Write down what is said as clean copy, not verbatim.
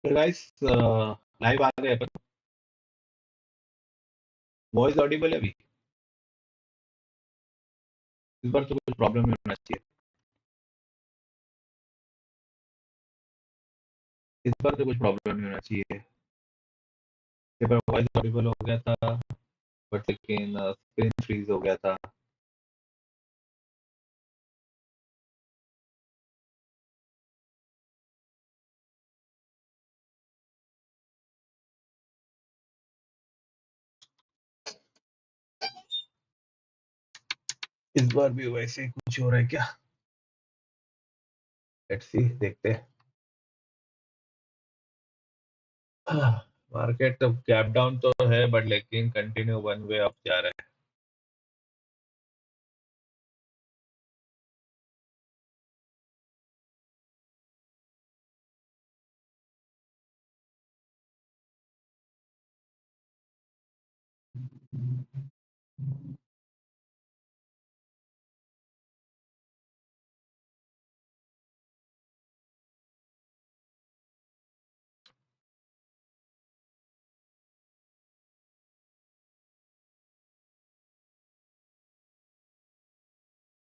Guys, live आ गए अपन। Voice Audible है अभी? इस बार तो कुछ प्रॉब्लम नहीं होना चाहिए। इस बार तो कुछ प्रॉब्लम नहीं होना चाहिए। एक बार वॉइस ऑडिबल हो गया था, बट लेकिन स्क्रीन फ्रीज हो गया था। इस बार भी वैसे ही कुछ हो रहा है क्या? लेट्स सी, देखते हैं। मार्केट तो गैप डाउन तो है, बट लेकिन कंटिन्यू वन वे अप जा रहा है।